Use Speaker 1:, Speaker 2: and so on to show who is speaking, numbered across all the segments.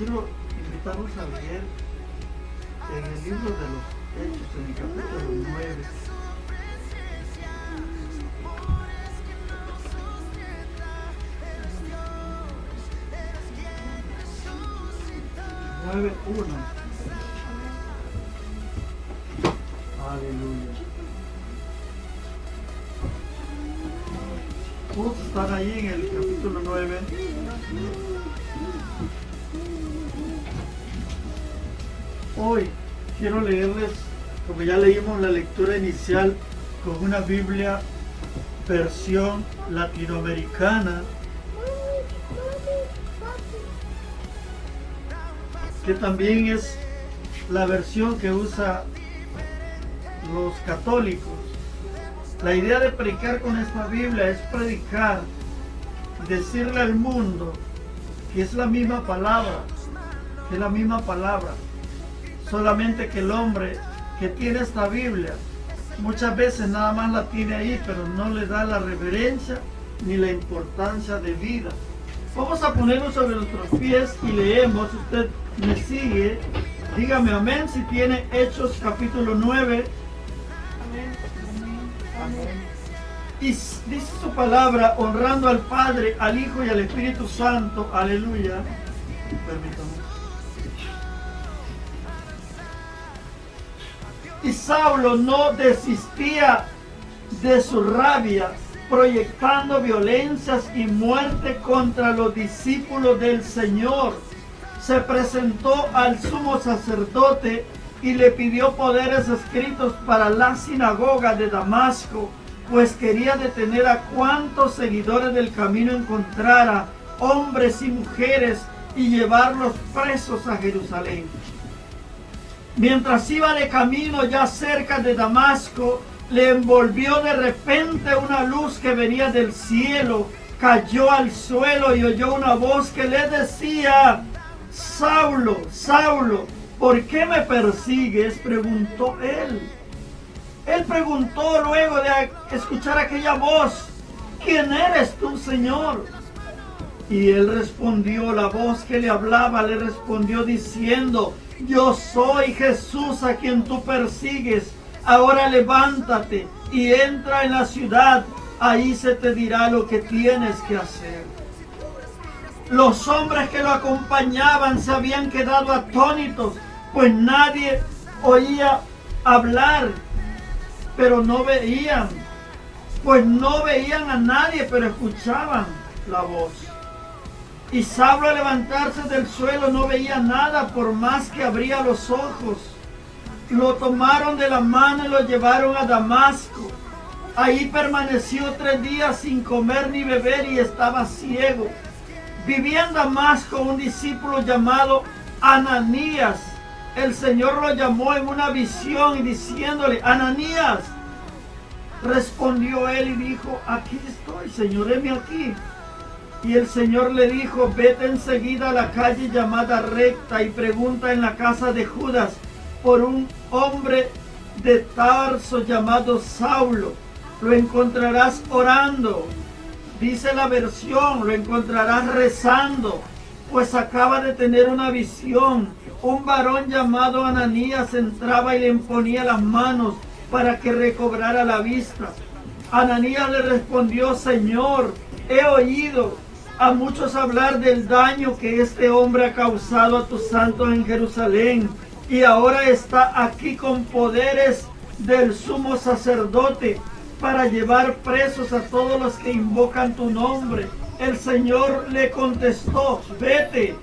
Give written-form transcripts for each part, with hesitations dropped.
Speaker 1: quiero invitarlos a leer en el libro de los Hechos, en el capítulo 9. 9:1. Aleluya. Todos están ahí en el capítulo 9. Hoy quiero leerles, como ya leímos la lectura inicial, con una Biblia versión latinoamericana, que también es la versión que usa los católicos. La idea de predicar con esta Biblia es predicar, decirle al mundo que es la misma palabra, solamente que el hombre que tiene esta Biblia muchas veces nada más la tiene ahí, pero no le da la reverencia ni la importancia de vida. Vamos a ponernos sobre nuestros pies y leemos. Usted me sigue, dígame amén si tiene Hechos capítulo 9. Amén. Y dice su palabra, honrando al Padre, al Hijo y al Espíritu Santo. Aleluya. Permítame. Y Saulo no desistía de su rabia, proyectando violencias y muerte contra los discípulos del Señor. Se presentó al sumo sacerdote y le pidió poderes escritos para la sinagoga de Damasco, pues quería detener a cuantos seguidores del camino encontrara, hombres y mujeres, y llevarlos presos a Jerusalén. Mientras iba de camino ya cerca de Damasco, le envolvió de repente una luz que venía del cielo, cayó al suelo y oyó una voz que le decía: Saulo, Saulo, ¿por qué me persigues?, preguntó él. Él preguntó luego de escuchar aquella voz: ¿quién eres tú, Señor? Y él respondió, la voz que le hablaba le respondió diciendo: yo soy Jesús a quien tú persigues. Ahora levántate y entra en la ciudad, ahí se te dirá lo que tienes que hacer. Los hombres que lo acompañaban se habían quedado atónitos, pues nadie oía hablar, pero no veían. Pues no veían a nadie, pero escuchaban la voz. Y Saulo, al levantarse del suelo, no veía nada por más que abría los ojos. Lo tomaron de la mano y lo llevaron a Damasco. Ahí permaneció 3 días sin comer ni beber y estaba ciego. Vivía en Damasco un discípulo llamado Ananías. El Señor lo llamó en una visión y diciéndole: Ananías. Respondió él y dijo: aquí estoy, Señor, heme aquí. Y el Señor le dijo: vete enseguida a la calle llamada Recta y pregunta en la casa de Judas por un hombre de Tarso llamado Saulo. Lo encontrarás orando. Dice la versión, lo encontrarás rezando, pues acaba de tener una visión. Un varón llamado Ananías entraba y le imponía las manos para que recobrara la vista. Ananías le respondió: Señor, he oído a muchos hablar del daño que este hombre ha causado a tus santos en Jerusalén, y ahora está aquí con poderes del sumo sacerdote para llevar presos a todos los que invocan tu nombre. El Señor le contestó: vete,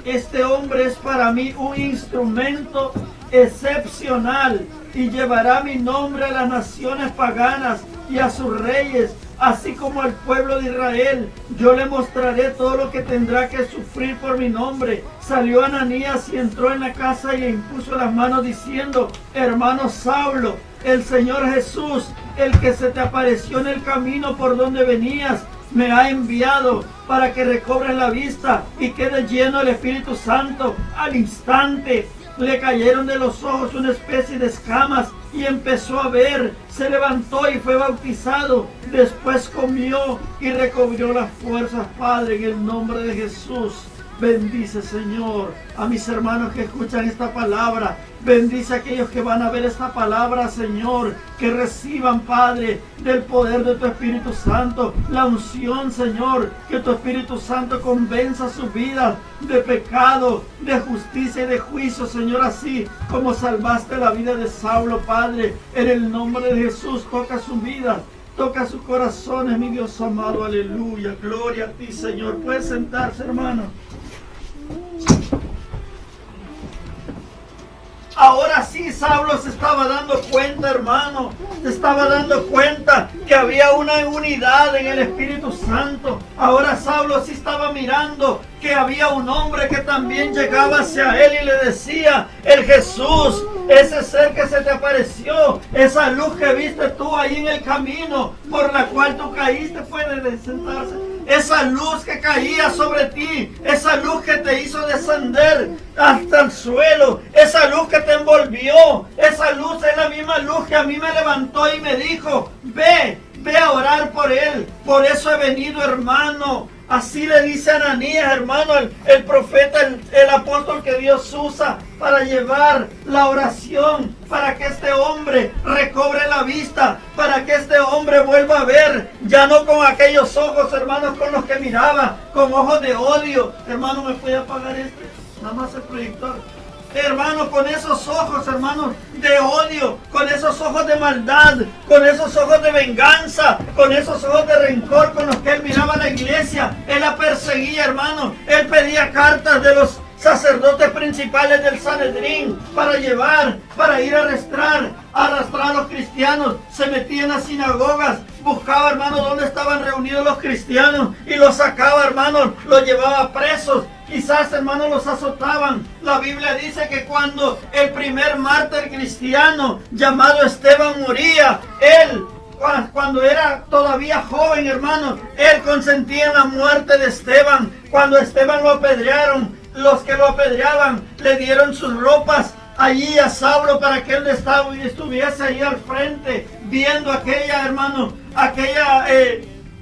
Speaker 1: este hombre es para mí un instrumento excepcional y llevará mi nombre a las naciones paganas y a sus reyes, así como al pueblo de Israel. Yo le mostraré todo lo que tendrá que sufrir por mi nombre. Salió Ananías y entró en la casa y le impuso las manos diciendo: hermano Saulo, el Señor Jesús, el que se te apareció en el camino por donde venías, me ha enviado para que recobres la vista y quedes lleno del Espíritu Santo. Al instante le cayeron de los ojos una especie de escamas y empezó a ver. Se levantó y fue bautizado. Después comió y recobró las fuerzas. Padre, en el nombre de Jesús, Bendice, Señor, a mis hermanos que escuchan esta palabra. Bendice a aquellos que van a ver esta palabra, Señor, que reciban, Padre, del poder de tu Espíritu Santo, la unción, Señor, que tu Espíritu Santo convenza sus vidas de pecado, de justicia y de juicio, Señor, así como salvaste la vida de Saulo, Padre, en el nombre de Jesús. Toca su vida, toca sus corazones, mi Dios amado, aleluya, gloria a ti, Señor. Puedes sentarse, hermano. Ahora sí, Saulo se estaba dando cuenta, hermano, se estaba dando cuenta que había una unidad en el Espíritu Santo. Ahora Saulo sí estaba mirando que había un hombre que también llegaba hacia él y le decía: el Jesús, ese ser que se te apareció, esa luz que viste tú ahí en el camino por la cual tú caíste, puede sentarse. Esa luz que caía sobre ti, esa luz que te hizo descender hasta el suelo, esa luz que te envolvió, esa luz es la misma luz que a mí me levantó y me dijo: ve a orar por él. Por eso he venido, hermano. Así le dice a Ananías, hermano, el profeta, el apóstol que Dios usa para llevar la oración, para que este hombre recobre la vista, para que este hombre vuelva a ver, ya no con aquellos ojos, hermanos, con los que miraba, con ojos de odio. Hermano, ¿me puede apagar nada más el proyector? Hermano, con esos ojos, hermanos, de odio, con esos ojos de maldad, con esos ojos de venganza, con esos ojos de rencor con los que él miraba a la iglesia. Él la perseguía, hermano. Él pedía cartas de los sacerdotes principales del Sanedrín para ir a arrastrar a los cristianos. Se metía en las sinagogas, buscaba, hermano, dónde estaban reunidos los cristianos y los sacaba, hermano, los llevaba presos. Quizás, hermanos, los azotaban. La Biblia dice que cuando el primer mártir cristiano llamado Esteban moría, cuando era todavía joven, hermanos, él consentía en la muerte de Esteban. Cuando Esteban lo apedrearon, los que lo apedreaban le dieron sus ropas allí a Saulo para que él estuviese ahí al frente, viendo aquella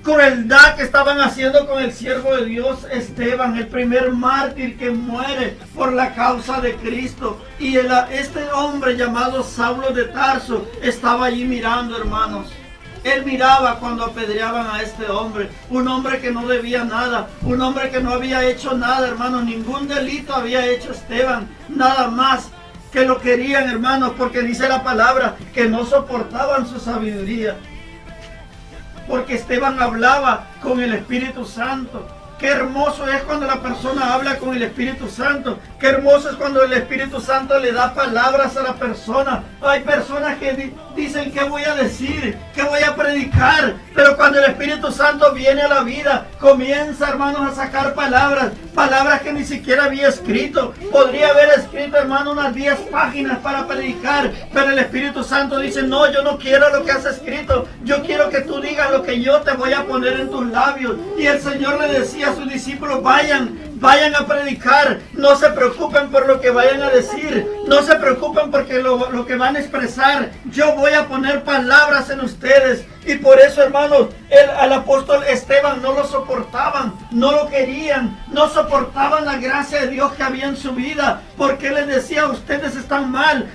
Speaker 1: crueldad que estaban haciendo con el siervo de Dios Esteban, el primer mártir que muere por la causa de Cristo. Y este hombre llamado Saulo de Tarso estaba allí mirando, hermanos. Él miraba cuando apedreaban a este hombre, un hombre que no debía nada, un hombre que no había hecho nada, hermanos, ningún delito había hecho Esteban, nada más que lo querían, hermanos, porque dice la palabra que no soportaban su sabiduría. Porque Esteban hablaba con el Espíritu Santo. Qué hermoso es cuando la persona habla con el Espíritu Santo. Qué hermoso es cuando el Espíritu Santo le da palabras a la persona. Hay personas que dicen: ¿qué voy a decir? ¿Qué voy a predicar? Pero cuando el Espíritu Santo viene a la vida, comienza, hermanos, a sacar palabras que ni siquiera había escrito. Podría haber escrito, hermano, unas 10 páginas para predicar, pero el Espíritu Santo dice: no, yo no quiero lo que has escrito. Yo quiero que tú digas lo que yo te voy a poner en tus labios. Y el Señor le decía a sus discípulos: vayan a predicar, no se preocupen por lo que vayan a decir, no se preocupen porque lo que van a expresar, yo voy a poner palabras en ustedes. Y por eso, hermanos, al apóstol Esteban no lo soportaban, no lo querían, no soportaban la gracia de Dios que había en su vida, porque él les decía: ustedes están mal,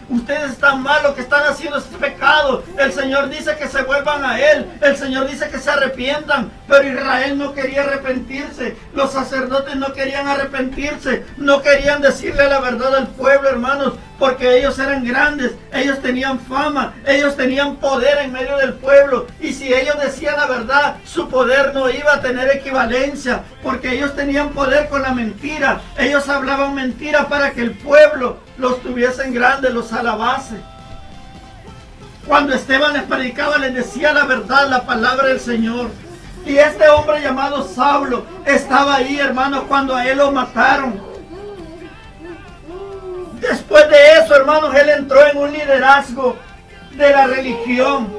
Speaker 1: lo que están haciendo es pecado. El Señor dice que se vuelvan a Él, el Señor dice que se arrepientan, pero Israel no quería arrepentirse, los sacerdotes no querían arrepentirse, no querían decirle la verdad al pueblo, hermanos, porque ellos eran grandes, ellos tenían fama, ellos tenían poder en medio del pueblo, y si ellos decían la verdad, su poder no iba a tener equivalencia, porque ellos tenían poder con la mentira. Ellos hablaban mentira para que el pueblo los tuviesen grandes, los alabase. Cuando Esteban les predicaba, les decía la verdad, la palabra del Señor. Y este hombre llamado Saulo estaba ahí, hermanos, cuando a él lo mataron. Después de eso, hermanos, él entró en un liderazgo de la religión.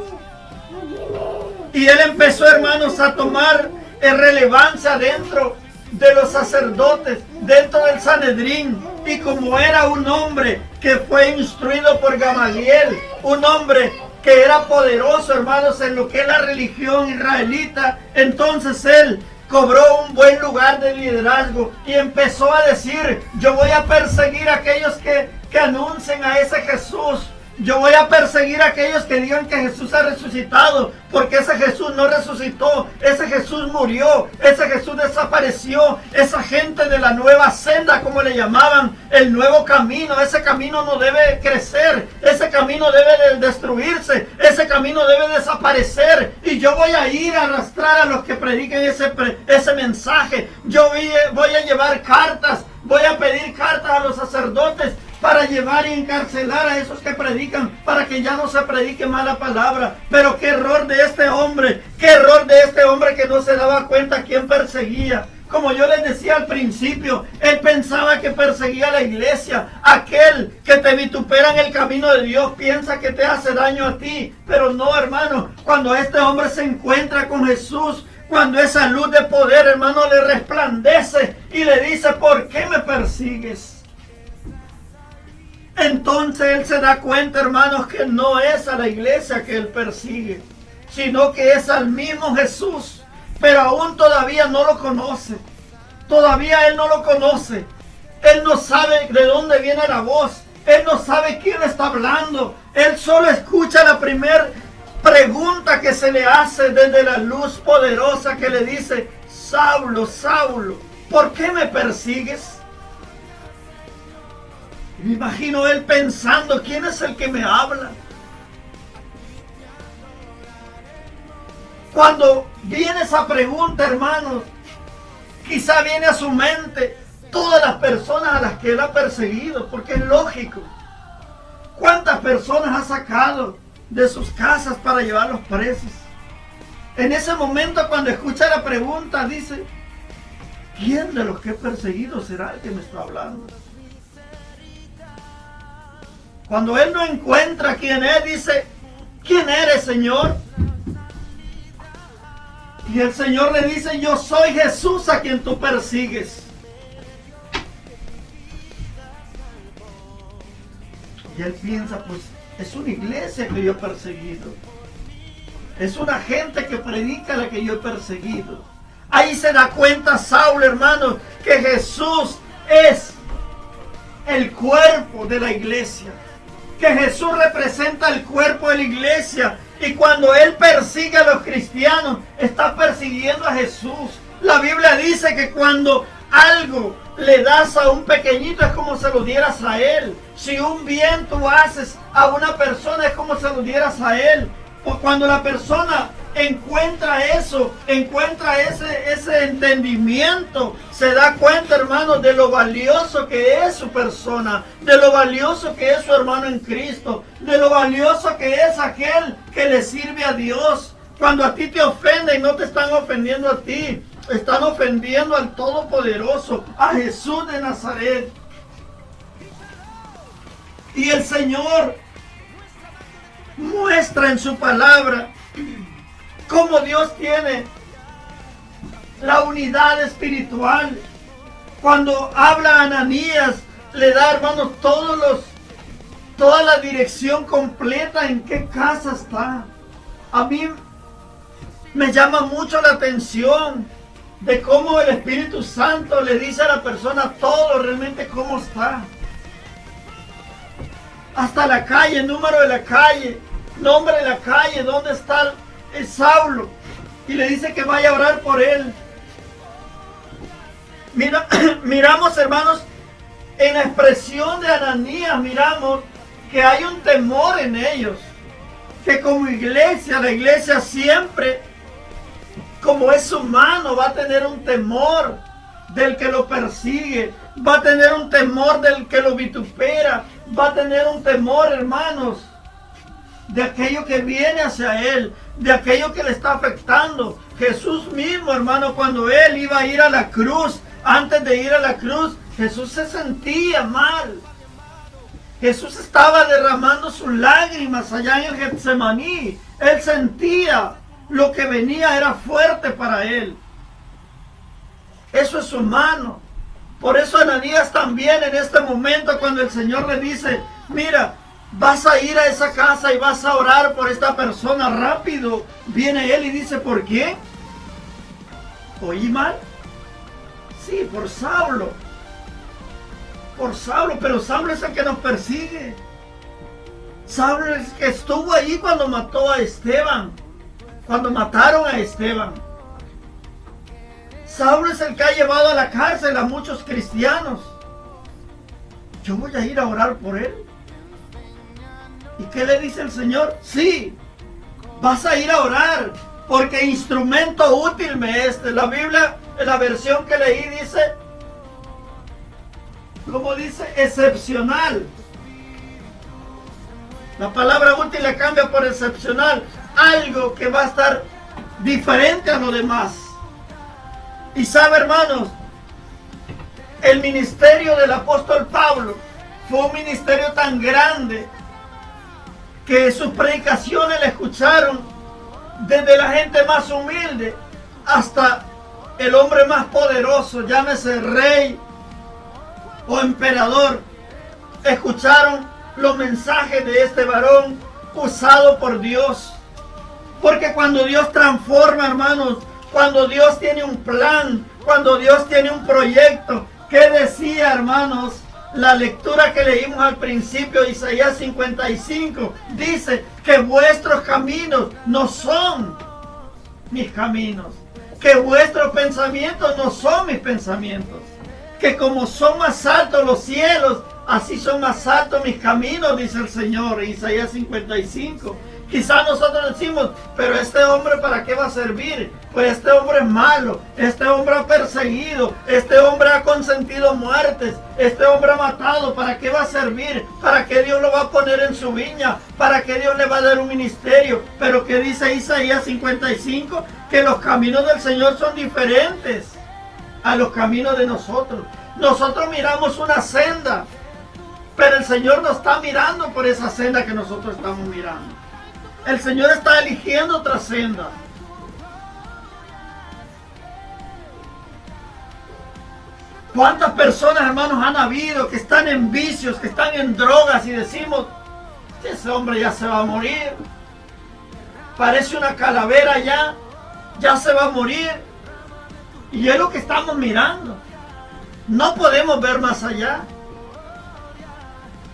Speaker 1: Y él empezó, hermanos, a tomar relevancia dentro de los sacerdotes, dentro del Sanedrín. Y como era un hombre que fue instruido por Gamaliel, un hombre que era poderoso, hermanos, en lo que es la religión israelita, entonces él cobró un buen lugar de liderazgo y empezó a decir, yo voy a perseguir a aquellos que anuncien a ese Jesús. Yo voy a perseguir a aquellos que digan que Jesús ha resucitado, porque ese Jesús no resucitó, ese Jesús murió, ese Jesús desapareció. Esa gente de la nueva senda, como le llamaban, el nuevo camino, ese camino no debe crecer, ese camino debe destruirse, ese camino debe desaparecer. Y yo voy a ir a arrastrar a los que prediquen ese mensaje. Yo voy a llevar cartas, voy a pedir cartas a los sacerdotes para llevar y encarcelar a esos que predican, para que ya no se predique mala palabra. Pero qué error de este hombre, que no se daba cuenta quién perseguía. Como yo les decía al principio, él pensaba que perseguía a la iglesia. Aquel que te vitupera en el camino de Dios piensa que te hace daño a ti. Pero no, hermano, cuando este hombre se encuentra con Jesús, cuando esa luz de poder, hermano, le resplandece y le dice, ¿por qué me persigues? Entonces él se da cuenta, hermanos, que no es a la iglesia que él persigue, sino que es al mismo Jesús. Pero aún todavía no lo conoce. Todavía él no lo conoce. Él no sabe de dónde viene la voz. Él no sabe quién está hablando. Él solo escucha la primera pregunta que se le hace desde la luz poderosa que le dice, Saulo, Saulo, ¿por qué me persigues? Me imagino él pensando, ¿quién es el que me habla? Cuando viene esa pregunta, hermanos, quizá viene a su mente todas las personas a las que él ha perseguido, porque es lógico. ¿Cuántas personas ha sacado de sus casas para llevarlos presos? En ese momento, cuando escucha la pregunta, dice, ¿quién de los que he perseguido será el que me está hablando? Cuando él no encuentra quién es, dice, ¿quién eres, Señor? Y el Señor le dice, yo soy Jesús a quien tú persigues. Y él piensa, pues, es una iglesia que yo he perseguido. Es una gente que predica la que yo he perseguido. Ahí se da cuenta Saulo, hermanos, que Jesús es el cuerpo de la iglesia. Que Jesús representa el cuerpo de la iglesia. Y cuando él persigue a los cristianos, está persiguiendo a Jesús. La Biblia dice que cuando algo le das a un pequeñito es como se lo dieras a él. Si un bien tú haces a una persona es como se lo dieras a él. Pues cuando la persona encuentra eso, encuentra ese entendimiento, se da cuenta, hermano, de lo valioso que es su persona, de lo valioso que es su hermano en Cristo, de lo valioso que es aquel que le sirve a Dios. Cuando a ti te ofenden, no te están ofendiendo a ti, están ofendiendo al Todopoderoso, a Jesús de Nazaret. Y el Señor muestra en su palabra cómo Dios tiene la unidad espiritual. Cuando habla a Ananías, le da, hermanos, toda la dirección completa en qué casa está. A mí me llama mucho la atención de cómo el Espíritu Santo le dice a la persona todo realmente cómo está. Hasta la calle, número de la calle, nombre de la calle, dónde está el Saulo, y le dice que vaya a orar por él. Miramos, hermanos, en la expresión de Ananías, miramos que hay un temor en ellos, que como iglesia, la iglesia siempre, como es humano, va a tener un temor del que lo persigue, va a tener un temor del que lo vitupera, va a tener un temor, hermanos, de aquello que viene hacia él, de aquello que le está afectando. Jesús mismo, hermano, cuando él iba a ir a la cruz, antes de ir a la cruz, Jesús se sentía mal. Jesús estaba derramando sus lágrimas allá en el Getsemaní. Él sentía lo que venía, era fuerte para él. Eso es humano. Por eso Ananías también en este momento, cuando el Señor le dice, mira, vas a ir a esa casa y vas a orar por esta persona, rápido viene él y dice, ¿por qué? ¿Oí mal? Sí, por Saulo. Por Saulo, pero Saulo es el que nos persigue. Saulo es el que estuvo ahí cuando mató a Esteban. Cuando mataron a Esteban. Saulo es el que ha llevado a la cárcel a muchos cristianos. Yo voy a ir a orar por él. ¿Y qué le dice el Señor? Sí, vas a ir a orar, porque instrumento útil me es. La Biblia, en la versión que leí, dice, ¿cómo dice? Excepcional. La palabra útil le cambia por excepcional. Algo que va a estar diferente a lo demás. Y sabe, hermanos, el ministerio del apóstol Pablo fue un ministerio tan grande que sus predicaciones le escucharon desde la gente más humilde hasta el hombre más poderoso, llámese rey o emperador. Escucharon los mensajes de este varón usado por Dios. Porque cuando Dios transforma, hermanos, cuando Dios tiene un plan, cuando Dios tiene un proyecto, ¿qué decía, hermanos? La lectura que leímos al principio de Isaías 55 dice que vuestros caminos no son mis caminos, que vuestros pensamientos no son mis pensamientos, que como son más altos los cielos, así son más altos mis caminos, dice el Señor en Isaías 55. Quizás nosotros decimos, pero este hombre ¿para qué va a servir? Pues este hombre es malo, este hombre ha perseguido, este hombre ha consentido muertes, este hombre ha matado, ¿para qué va a servir? ¿Para qué Dios lo va a poner en su viña? ¿Para qué Dios le va a dar un ministerio? Pero ¿qué dice Isaías 55? Que los caminos del Señor son diferentes a los caminos de nosotros. Nosotros miramos una senda, pero el Señor no está mirando por esa senda que nosotros estamos mirando. El Señor está eligiendo otra senda. ¿Cuántas personas, hermanos, han habido que están en vicios, que están en drogas y decimos, ese hombre ya se va a morir? Parece una calavera ya se va a morir. Y es lo que estamos mirando. No podemos ver más allá.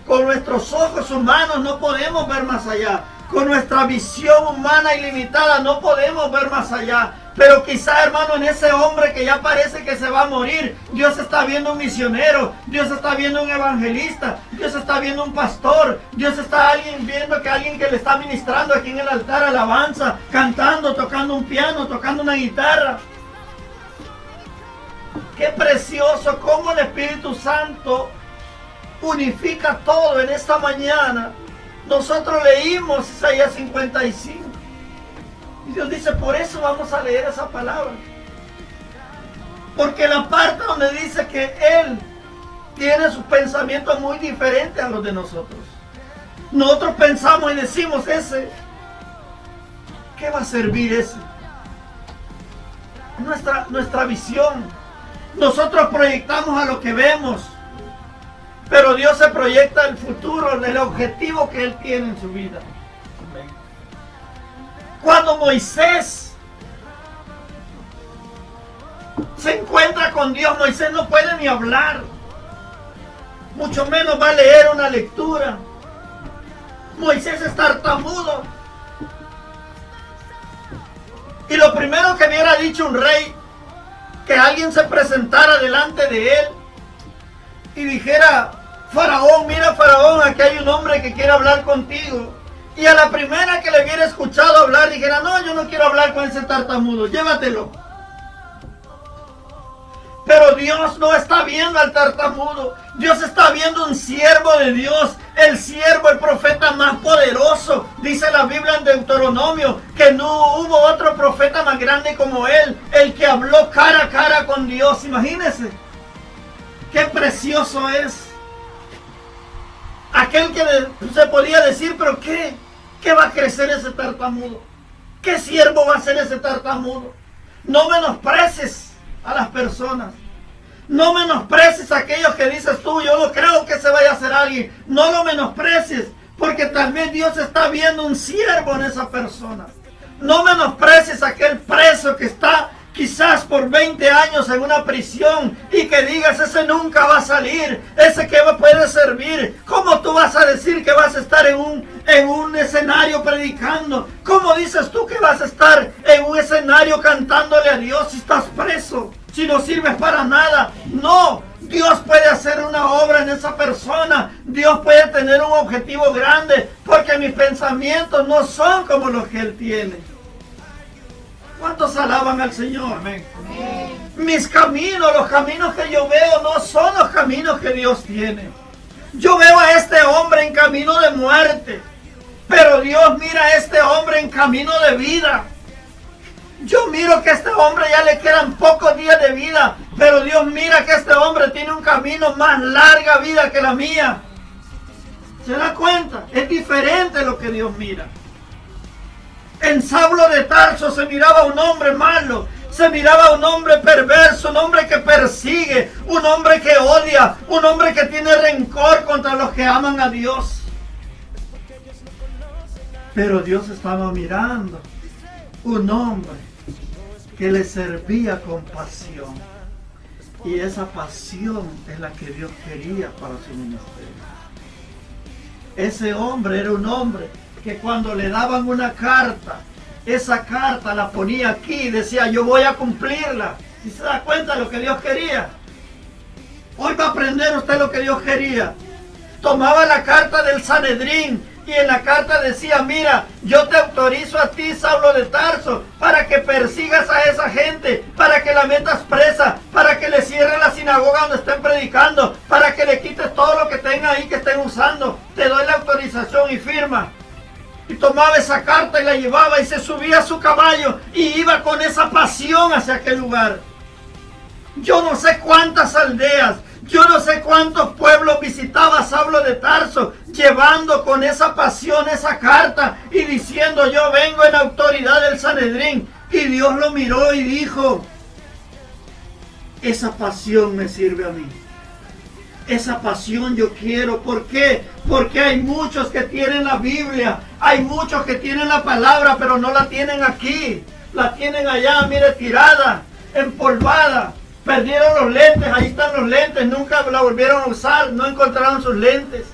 Speaker 1: Con nuestros ojos humanos no podemos ver más allá. Con nuestra visión humana ilimitada no podemos ver más allá. Pero quizá, hermano, en ese hombre que ya parece que se va a morir, Dios está viendo un misionero, Dios está viendo un evangelista, Dios está viendo un pastor, Dios está viendo que alguien que le está ministrando aquí en el altar alabanza, cantando, tocando un piano, tocando una guitarra. Qué precioso cómo el Espíritu Santo unifica todo en esta mañana. Nosotros leímos Isaías 55 y Dios dice, por eso vamos a leer esa palabra, porque la parte donde dice que Él tiene sus pensamientos muy diferentes a los de nosotros. Nosotros pensamos y decimos, ese, ¿qué va a servir ese? Nuestra visión. Nosotros proyectamos a lo que vemos, pero Dios se proyecta el futuro, el objetivo que Él tiene en su vida. Cuando Moisés se encuentra con Dios, Moisés no puede ni hablar, mucho menos va a leer una lectura. Moisés es tartamudo. Y lo primero que hubiera dicho un rey, que alguien se presentara delante de él y dijera, Faraón, mira Faraón, aquí hay un hombre que quiere hablar contigo. Y a la primera que le hubiera escuchado hablar, dijera, no, yo no quiero hablar con ese tartamudo, llévatelo. Pero Dios no está viendo al tartamudo, Dios está viendo un siervo de Dios, el siervo, el profeta más poderoso. Dice la Biblia en Deuteronomio que no hubo otro profeta más grande como él, el que habló cara a cara con Dios. Imagínense, qué precioso es. Aquel que se podía decir, pero ¿qué va a crecer ese tartamudo? ¿Qué siervo va a ser ese tartamudo? No menosprecies a las personas. No menosprecies a aquellos que dices tú, yo no creo que se vaya a hacer alguien. No lo menosprecies, porque tal vez Dios está viendo un siervo en esa persona. No menosprecies a aquel preso que está quizás por 20 años en una prisión y que digas, ese nunca va a salir, ese que puede servir. ¿Cómo tú vas a decir que vas a estar en un escenario predicando? ¿Cómo dices tú que vas a estar en un escenario cantándole a Dios si estás preso? Si no sirves para nada. No, Dios puede hacer una obra en esa persona. Dios puede tener un objetivo grande, porque mis pensamientos no son como los que Él tiene. ¿Cuántos alaban al Señor? Amén. Mis caminos, los caminos que yo veo no son los caminos que Dios tiene. Yo veo a este hombre en camino de muerte, pero Dios mira a este hombre en camino de vida. Yo miro que a este hombre ya le quedan pocos días de vida, pero Dios mira que este hombre tiene un camino más larga vida que la mía. ¿Se da cuenta? Es diferente lo que Dios mira. En Saulo de Tarso se miraba un hombre malo, se miraba un hombre perverso, un hombre que persigue, un hombre que odia, un hombre que tiene rencor contra los que aman a Dios. Pero Dios estaba mirando un hombre que le servía con pasión. Y esa pasión es la que Dios quería para su ministerio. Ese hombre era un hombre que cuando le daban una carta, esa carta la ponía aquí y decía, yo voy a cumplirla. ¿Y se da cuenta de lo que Dios quería? Hoy va a aprender usted lo que Dios quería. Tomaba la carta del Sanedrín y en la carta decía, mira, yo te autorizo a ti, Saulo de Tarso, para que persigas a esa gente, para que la metas presa, para que le cierres la sinagoga donde estén predicando, para que le quites todo lo que tenga ahí que estén usando. Te doy la autorización y firma. Y tomaba esa carta y la llevaba y se subía a su caballo y iba con esa pasión hacia aquel lugar. Yo no sé cuántas aldeas, yo no sé cuántos pueblos visitaba Saulo de Tarso, llevando con esa pasión esa carta y diciendo, yo vengo en autoridad del Sanedrín. Y Dios lo miró y dijo, esa pasión me sirve a mí. Esa pasión yo quiero. ¿Por qué? Porque hay muchos que tienen la Biblia, hay muchos que tienen la palabra, pero no la tienen aquí. La tienen allá, mire, tirada, empolvada. Perdieron los lentes, ahí están los lentes, nunca la volvieron a usar, no encontraron sus lentes.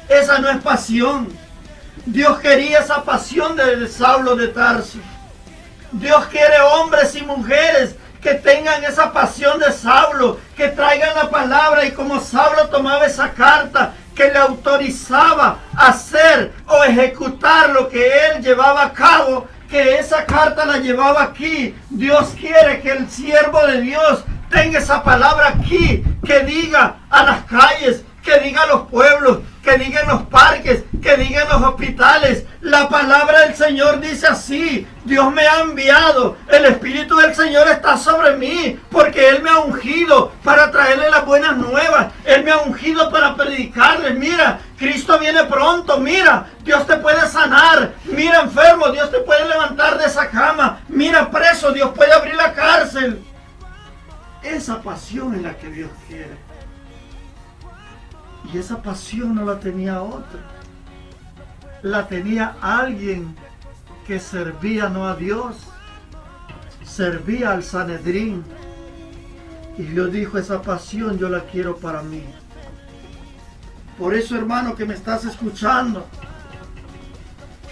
Speaker 1: Esa no es pasión. Dios quería esa pasión de Saulo de Tarso. Dios quiere hombres y mujeres que tengan esa pasión de Saulo, que traigan la palabra y como Saulo tomaba esa carta que le autorizaba a hacer o ejecutar lo que él llevaba a cabo, que esa carta la llevaba aquí. Dios quiere que el siervo de Dios tenga esa palabra aquí, que diga a las calles, que diga a los pueblos, que diga en los parques, que diga en los hospitales. La palabra del Señor dice así, Dios me ha enviado, el Espíritu del Señor está sobre mí, porque Él me ha ungido para traerle las buenas nuevas, Él me ha ungido para predicarles, mira, Cristo viene pronto, mira, Dios te puede sanar, mira enfermo, Dios te puede levantar de esa cama, mira preso, Dios puede abrir la cárcel. Esa pasión es la que Dios quiere. Y esa pasión no la tenía otro. La tenía alguien que servía no a Dios, servía al Sanedrín. Y Dios dijo, esa pasión yo la quiero para mí. Por eso, hermano, que me estás escuchando,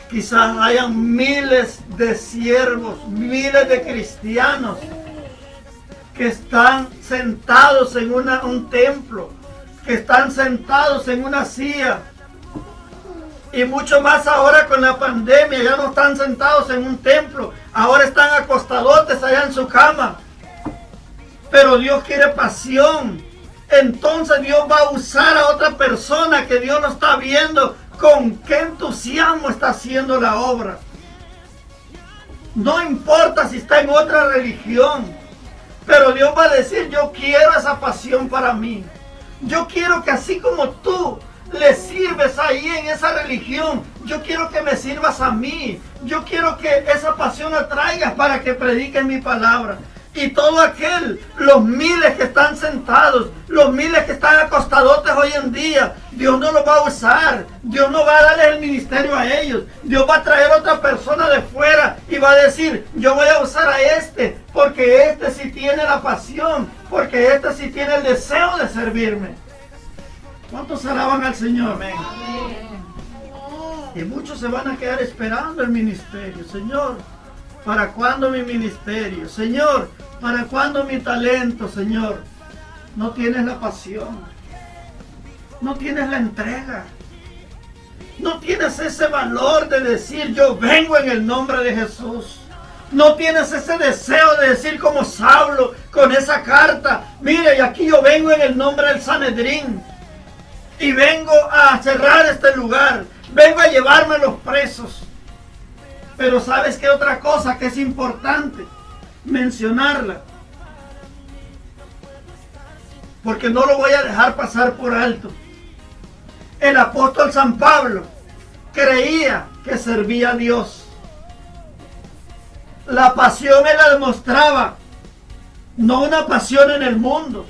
Speaker 1: quizás hayan miles de siervos, miles de cristianos que están sentados en un templo, que están sentados en una silla, y mucho más ahora con la pandemia, ya no están sentados en un templo, ahora están acostadotes allá en su cama. Pero Dios quiere pasión. Entonces Dios va a usar a otra persona que Dios no está viendo con qué entusiasmo está haciendo la obra. No importa si está en otra religión, pero Dios va a decir, yo quiero esa pasión para mí. Yo quiero que así como tú le sirves ahí en esa religión, yo quiero que me sirvas a mí. Yo quiero que esa pasión la traigas para que prediques mi palabra. Y todo aquel, los miles que están sentados, Los miles que están acostadotes hoy en día, Dios no los va a usar. Dios no va a darles el ministerio a ellos. Dios va a traer otra persona de fuera y va a decir, yo voy a usar a este, porque este sí tiene la pasión, porque este sí tiene el deseo de servirme. ¿Cuántos alaban al Señor? Amén. Y muchos se van a quedar esperando el ministerio. Señor, ¿para cuándo mi ministerio? Señor, ¿para cuándo mi talento, Señor? No tienes la pasión, no tienes la entrega, no tienes ese valor de decir yo vengo en el nombre de Jesús. No tienes ese deseo de decir como Saulo con esa carta, mire, y aquí yo vengo en el nombre del Sanedrín y vengo a cerrar este lugar, vengo a llevarme a los presos. Pero ¿sabes qué otra cosa que es importante mencionarla? Porque no lo voy a dejar pasar por alto. El apóstol San Pablo creía que servía a Dios. La pasión él la demostraba, no una pasión en el mundo,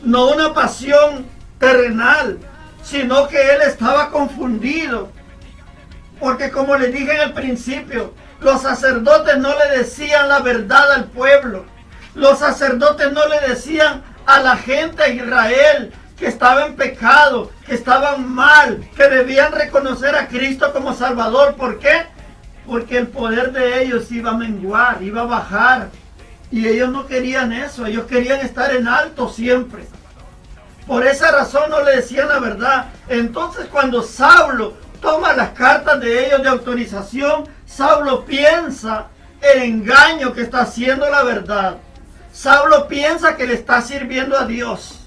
Speaker 1: no una pasión terrenal, sino que él estaba confundido. Porque como le dije en el principio, los sacerdotes no le decían la verdad al pueblo. Los sacerdotes no le decían a la gente de Israel que estaba en pecado, que estaban mal, que debían reconocer a Cristo como Salvador. ¿Por qué? Porque el poder de ellos iba a menguar, iba a bajar. Y ellos no querían eso, ellos querían estar en alto siempre. Por esa razón no le decían la verdad. Entonces cuando Saulo toma las cartas de ellos de autorización, Saulo piensa el engaño que está haciendo la verdad. Saulo piensa que le está sirviendo a Dios.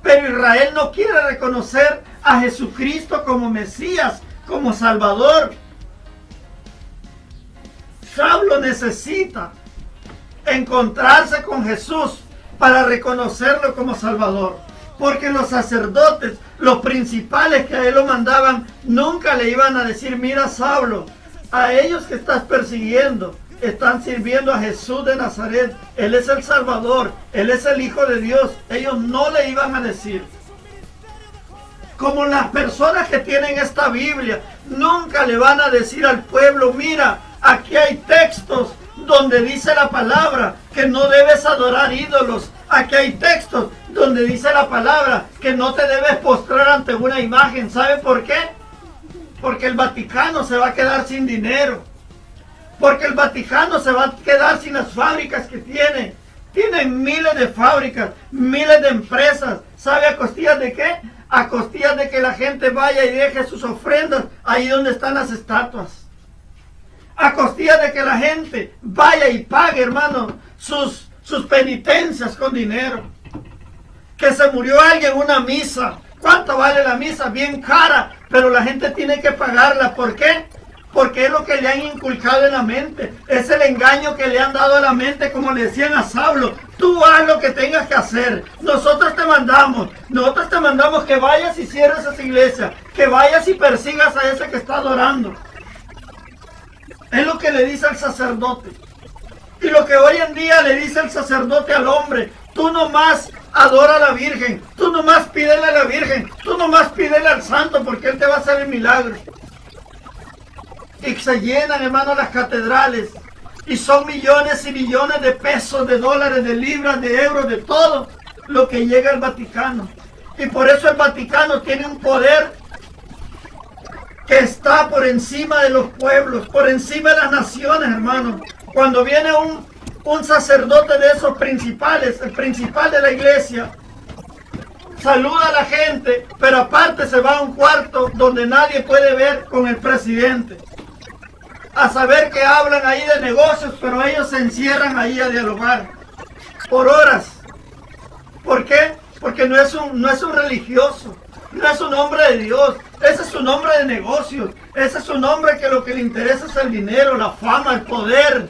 Speaker 1: Pero Israel no quiere reconocer a Jesucristo como Mesías, como Salvador. Saulo necesita encontrarse con Jesús para reconocerlo como Salvador. Porque los sacerdotes, los principales que a él lo mandaban, nunca le iban a decir, mira Saulo, a ellos que estás persiguiendo, están sirviendo a Jesús de Nazaret. Él es el Salvador, Él es el Hijo de Dios. Ellos no le iban a decir. Como las personas que tienen esta Biblia, nunca le van a decir al pueblo, mira, aquí hay textos donde dice la palabra que no debes adorar ídolos. Aquí hay textos donde dice la palabra que no te debes postrar ante una imagen. ¿Sabe por qué? Porque el Vaticano se va a quedar sin dinero. Porque el Vaticano se va a quedar sin las fábricas que tiene. Tienen miles de fábricas, miles de empresas. ¿Sabe a costillas de qué? A costillas de que la gente vaya y deje sus ofrendas ahí donde están las estatuas. A costillas de que la gente vaya y pague, hermano, sus penitencias con dinero. Que se murió alguien en una misa. ¿Cuánto vale la misa? Bien cara, pero la gente tiene que pagarla. ¿Por qué? Porque es lo que le han inculcado en la mente. Es el engaño que le han dado a la mente, como le decían a Saulo. Tú haz lo que tengas que hacer. Nosotros te mandamos que vayas y cierres esa iglesia. Que vayas y persigas a ese que está adorando. Es lo que le dice al sacerdote. Y lo que hoy en día le dice el sacerdote al hombre. Tú nomás adora a la Virgen. Tú nomás pídele a la Virgen. Tú nomás pídele al santo porque Él te va a hacer el milagro. Y se llenan, hermano, las catedrales. Y son millones y millones de pesos, de dólares, de libras, de euros, de todo lo que llega al Vaticano. Y por eso el Vaticano tiene un poder que está por encima de los pueblos, por encima de las naciones, hermano. Cuando viene un sacerdote de esos principales, el principal de la iglesia, saluda a la gente, pero aparte se va a un cuarto donde nadie puede ver con el presidente. A saber que hablan ahí de negocios, pero ellos se encierran ahí a dialogar por horas. ¿Por qué? Porque no es un religioso, no es un hombre de Dios, ese es un hombre de negocios, ese es un hombre que lo que le interesa es el dinero, la fama, el poder.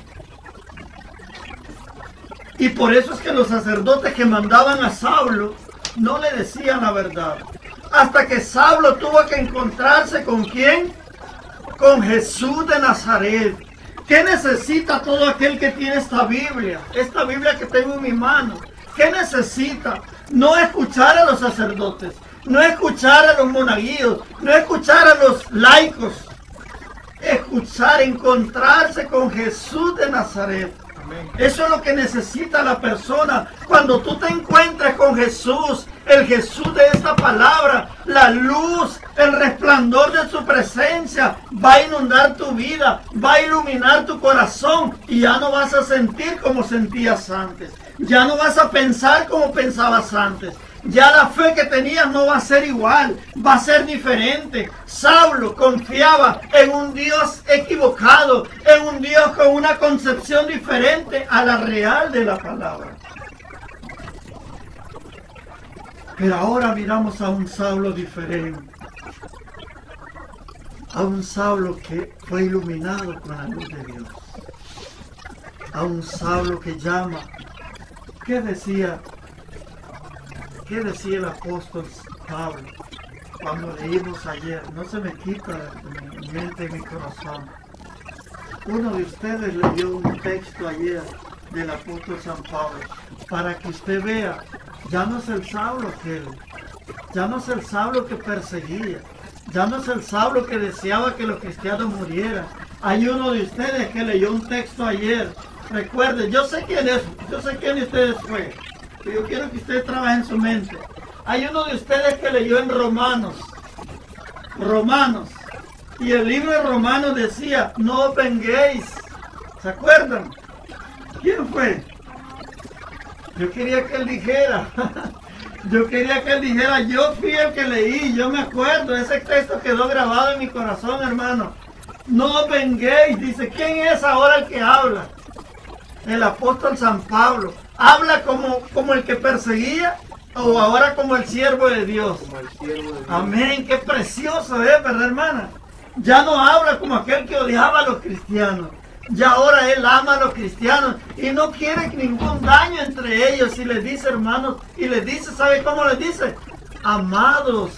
Speaker 1: Y por eso es que los sacerdotes que mandaban a Saulo no le decían la verdad. Hasta que Saulo tuvo que encontrarse ¿con quién? Con Jesús de Nazaret. ¿Qué necesita todo aquel que tiene esta Biblia? Esta Biblia que tengo en mi mano. ¿Qué necesita? No escuchar a los sacerdotes, no escuchar a los monaguillos, no escuchar a los laicos. Escuchar, encontrarse con Jesús de Nazaret. Eso es lo que necesita la persona. Cuando tú te encuentres con Jesús, el Jesús de esta palabra, la luz, el resplandor de su presencia va a inundar tu vida, va a iluminar tu corazón y ya no vas a sentir como sentías antes. Ya no vas a pensar como pensabas antes. Ya la fe que tenías no va a ser igual, va a ser diferente. Saulo confiaba en un Dios equivocado, en un Dios con una concepción diferente a la real de la palabra. Pero ahora miramos a un Saulo diferente, a un Saulo que fue iluminado con la luz de Dios, a un Saulo que llama. ¿Qué decía el apóstol Pablo cuando leímos ayer? No se me quita de mi mente y mi corazón. Uno de ustedes leyó un texto ayer del apóstol San Pablo para que usted vea, ya no es el Saulo aquel, ya no es el Saulo que perseguía, ya no es el Saulo que deseaba que los cristianos murieran. Hay uno de ustedes que leyó un texto ayer. Recuerden, yo sé quién es, yo sé quién de ustedes fue. Yo quiero que ustedes trabajen su mente. Hay uno de ustedes que leyó en Romanos, y el libro de Romanos decía, no os venguéis. ¿Se acuerdan? ¿Quién fue? Yo quería que él dijera, yo fui el que leí, yo me acuerdo, ese texto quedó grabado en mi corazón, hermano. No os venguéis, dice, ¿quién es ahora el que habla? El apóstol San Pablo. ¿Habla como el que perseguía o ahora como el siervo de Dios? Amén, qué precioso es, ¿verdad, hermana? Ya no habla como aquel que odiaba a los cristianos. Ya ahora él ama a los cristianos y no quiere ningún daño entre ellos. Y les dice, hermanos, y les dice, ¿sabe cómo les dice? Amados.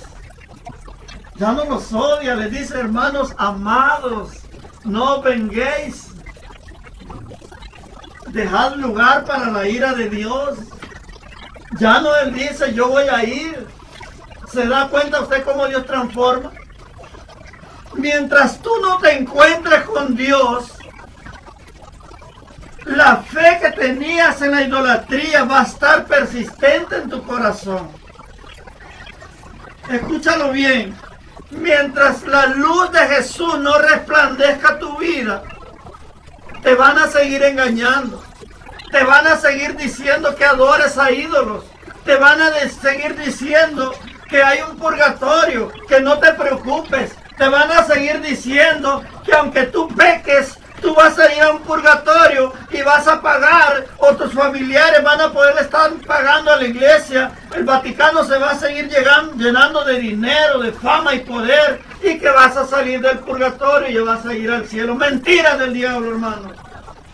Speaker 1: Ya no los odia, les dice, hermanos, amados. No os venguéis. Dejad lugar para la ira de Dios. Ya no él dice, yo voy a ir. ¿Se da cuenta usted cómo Dios transforma? Mientras tú no te encuentres con Dios, la fe que tenías en la idolatría va a estar persistente en tu corazón. Escúchalo bien. Mientras la luz de Jesús no resplandezca tu vida, te van a seguir engañando. Te van a seguir diciendo que adores a ídolos. Te van a seguir diciendo que hay un purgatorio, que no te preocupes. Te van a seguir diciendo que aunque tú peques, tú vas a ir a un purgatorio y vas a pagar, o tus familiares van a poder estar pagando a la iglesia. El Vaticano se va a seguir llenando de dinero, de fama y poder, y que vas a salir del purgatorio y vas a ir al cielo. Mentiras del diablo, hermano.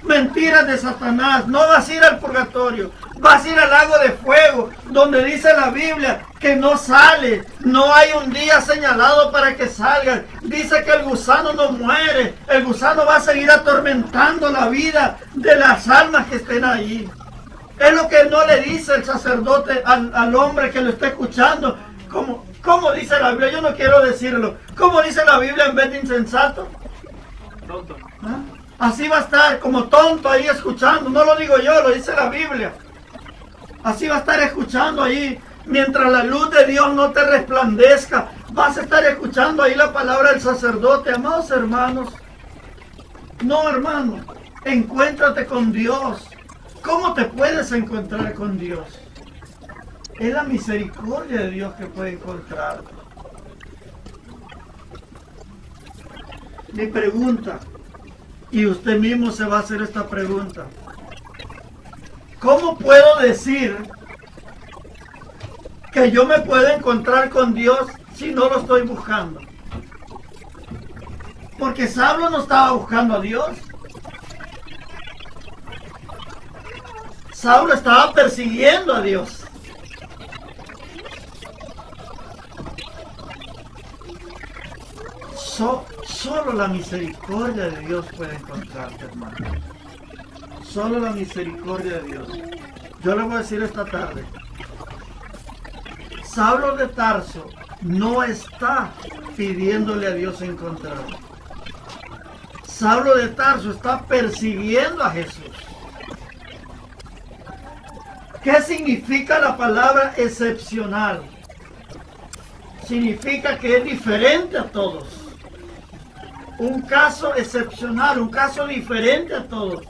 Speaker 1: Mentiras de Satanás. No vas a ir al purgatorio, vas a ir al lago de fuego, donde dice la Biblia que no sale. No hay un día señalado para que salgan. Dice que el gusano no muere. El gusano va a seguir atormentando la vida de las almas que estén ahí. Es lo que no le dice el sacerdote al hombre que lo está escuchando. ¿Cómo dice la Biblia? Yo no quiero decirlo. ¿Cómo dice la Biblia en vez de insensato? Tonto. ¿Ah? Así va a estar como tonto ahí escuchando. No lo digo yo, lo dice la Biblia. Así va a estar escuchando ahí. Mientras la luz de Dios no te resplandezca, vas a estar escuchando ahí la palabra del sacerdote. Amados hermanos, no, hermano, encuéntrate con Dios. ¿Cómo te puedes encontrar con Dios? Es la misericordia de Dios que puede encontrarte. Mi pregunta, y usted mismo se va a hacer esta pregunta: ¿cómo puedo decir que yo me puedo encontrar con Dios si no lo estoy buscando? Porque Saulo no estaba buscando a Dios. Saulo estaba persiguiendo a Dios. Solo la misericordia de Dios puede encontrarte, hermano. Solo la misericordia de Dios. Yo le voy a decir esta tarde, Saulo de Tarso no está pidiéndole a Dios encontrar. Saulo de Tarso está persiguiendo a Jesús. ¿Qué significa la palabra excepcional? Significa que es diferente a todos. Un caso excepcional, un caso diferente a todos.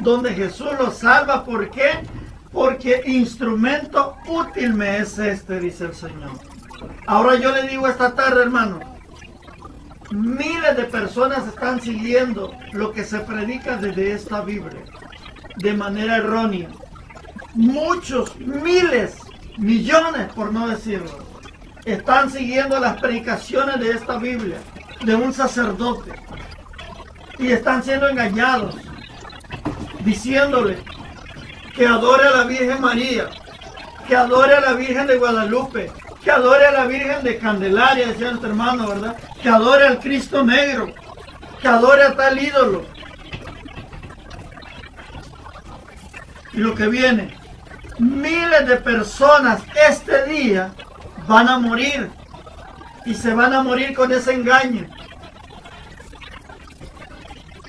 Speaker 1: Donde Jesús lo salva. ¿Por qué? Porque instrumento útil me es este, dice el Señor. Ahora yo le digo esta tarde, hermano, miles de personas están siguiendo lo que se predica desde esta Biblia de manera errónea. Muchos, miles, millones, por no decirlo, están siguiendo las predicaciones de esta Biblia, de un sacerdote, y están siendo engañados, diciéndole que adore a la Virgen María, que adore a la Virgen de Guadalupe, que adore a la Virgen de Candelaria, decía nuestro hermano, ¿verdad? Que adore al Cristo Negro, que adore a tal ídolo. Y lo que viene, miles de personas este día van a morir, y se van a morir con ese engaño.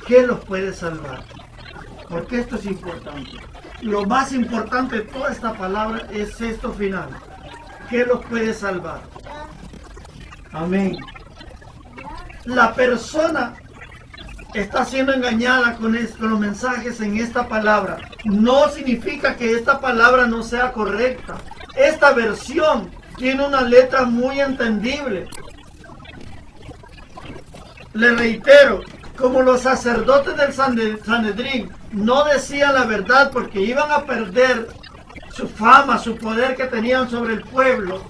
Speaker 1: ¿Qué los puede salvar? Porque esto es importante. Lo más importante de toda esta palabra es esto final. ¿Qué los puede salvar? Amén. La persona está siendo engañada con los mensajes en esta palabra. No significa que esta palabra no sea correcta. Esta versión tiene una letra muy entendible. Le reitero, como los sacerdotes del Sanedrín no decían la verdad porque iban a perder su fama, su poder que tenían sobre el pueblo.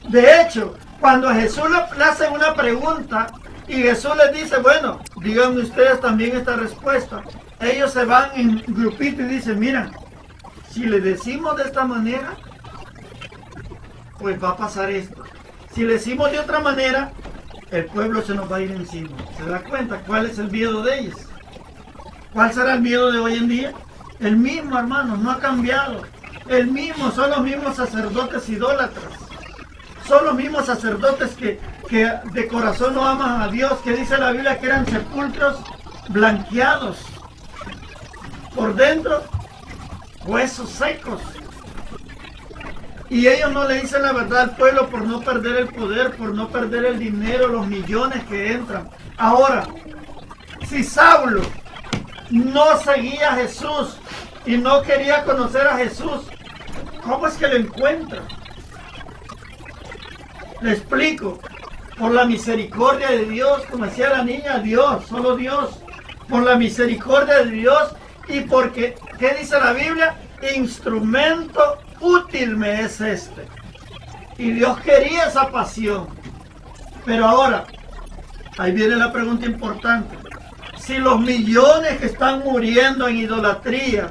Speaker 1: De hecho, cuando a Jesús le hacen una pregunta y Jesús les dice, bueno, díganme ustedes también esta respuesta. Ellos se van en grupito y dicen, mira, si le decimos de esta manera, pues va a pasar esto. Si le decimos de otra manera, el pueblo se nos va a ir encima. ¿Se da cuenta cuál es el miedo de ellos? ¿Cuál será el miedo de hoy en día? El mismo, hermano, no ha cambiado. El mismo, son los mismos sacerdotes idólatras. Son los mismos sacerdotes que de corazón no aman a Dios, que dice la Biblia que eran sepulcros blanqueados. Por dentro, huesos secos. Y ellos no le dicen la verdad al pueblo por no perder el poder, por no perder el dinero, los millones que entran. Ahora, si Saulo no seguía a Jesús y no quería conocer a Jesús, ¿cómo es que lo encuentra? Le explico. Por la misericordia de Dios, como decía la niña, Dios, solo Dios. Por la misericordia de Dios y porque, ¿qué dice la Biblia? Instrumento útil me es este. Y Dios quería esa pasión. Pero ahora, ahí viene la pregunta importante. Si los millones que están muriendo en idolatría,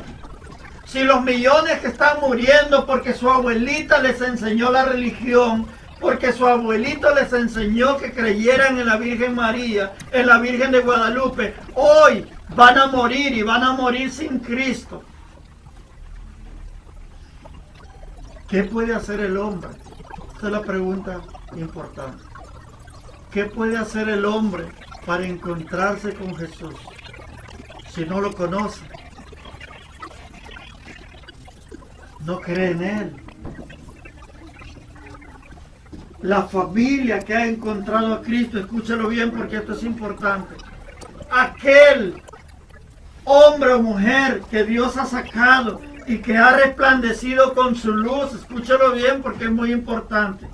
Speaker 1: si los millones que están muriendo porque su abuelita les enseñó la religión, porque su abuelito les enseñó que creyeran en la Virgen María, en la Virgen de Guadalupe, hoy van a morir y van a morir sin Cristo. ¿Qué puede hacer el hombre? Esa es la pregunta importante. ¿Qué puede hacer el hombre para encontrarse con Jesús si no lo conoce? No cree en Él. La familia que ha encontrado a Cristo, escúchalo bien porque esto es importante. Aquel hombre o mujer que Dios ha sacado y que ha resplandecido con su luz, escúchalo bien porque es muy importante.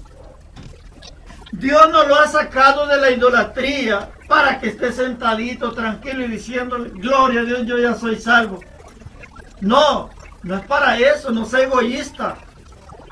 Speaker 1: Dios no lo ha sacado de la idolatría para que esté sentadito, tranquilo y diciéndole, gloria a Dios, yo ya soy salvo. No, no es para eso, no sea egoísta.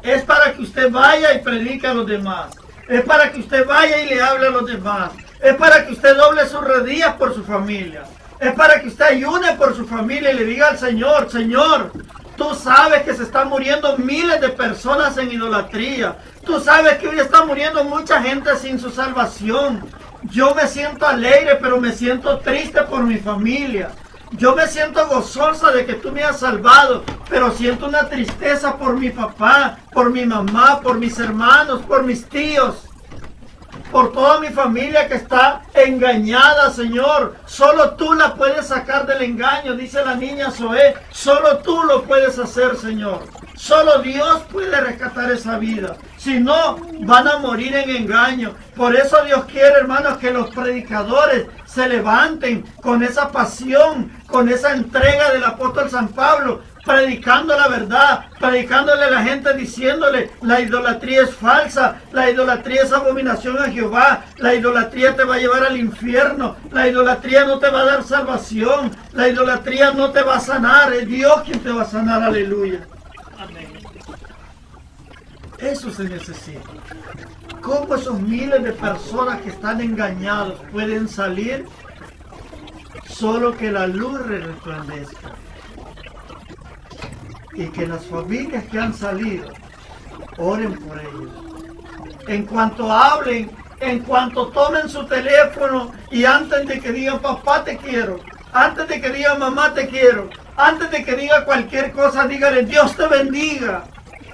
Speaker 1: Es para que usted vaya y predique a los demás. Es para que usted vaya y le hable a los demás. Es para que usted doble sus rodillas por su familia. Es para que usted ayune por su familia y le diga al Señor, Señor, tú sabes que se están muriendo miles de personas en idolatría. Tú sabes que hoy está muriendo mucha gente sin su salvación. Yo me siento alegre, pero me siento triste por mi familia. Yo me siento gozosa de que tú me has salvado, pero siento una tristeza por mi papá, por mi mamá, por mis hermanos, por mis tíos, por toda mi familia que está engañada, Señor. Solo tú la puedes sacar del engaño, dice la niña Zoé. Solo tú lo puedes hacer, Señor. Solo Dios puede rescatar esa vida. Si no, van a morir en engaño. Por eso Dios quiere, hermanos, que los predicadores se levanten con esa pasión, con esa entrega del apóstol San Pablo, predicando la verdad, predicándole a la gente, diciéndole: la idolatría es falsa, la idolatría es abominación a Jehová, la idolatría te va a llevar al infierno, la idolatría no te va a dar salvación, la idolatría no te va a sanar, es Dios quien te va a sanar, aleluya.
Speaker 2: Amén.
Speaker 1: Eso se necesita. ¿Cómo esos miles de personas que están engañados pueden salir? Solo que la luz resplandezca. Y que las familias que han salido oren por ellos. En cuanto hablen, en cuanto tomen su teléfono y antes de que digan papá te quiero, antes de que digan mamá te quiero, antes de que diga cualquier cosa, dígale Dios te bendiga.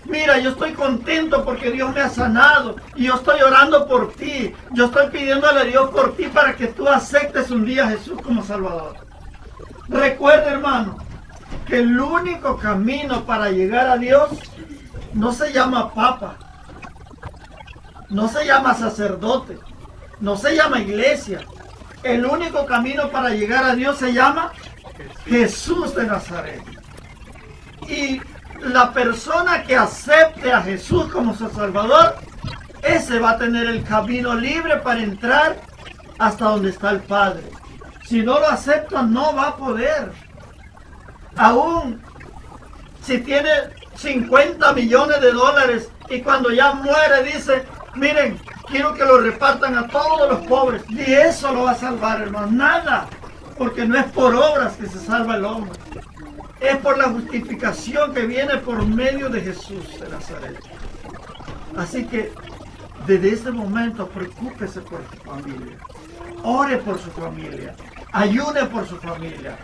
Speaker 1: Mira, yo estoy contento porque Dios me ha sanado y yo estoy orando por ti. Yo estoy pidiéndole a Dios por ti para que tú aceptes un día a Jesús como Salvador. Recuerda, hermano, que el único camino para llegar a Dios no se llama papa, no se llama sacerdote, no se llama iglesia. El único camino para llegar a Dios se llama Jesús de Nazaret. Y la persona que acepte a Jesús como su Salvador, ese va a tener el camino libre para entrar hasta donde está el Padre. Si no lo acepta, no va a poder. Aún si tiene 50 millones de dólares y cuando ya muere dice: miren, quiero que lo repartan a todos los pobres. Ni eso lo va a salvar, hermano. Nada. Porque no es por obras que se salva el hombre. Es por la justificación que viene por medio de Jesús de Nazaret. Así que desde este momento preocúpese por su familia. Ore por su familia. Ayune por su familia.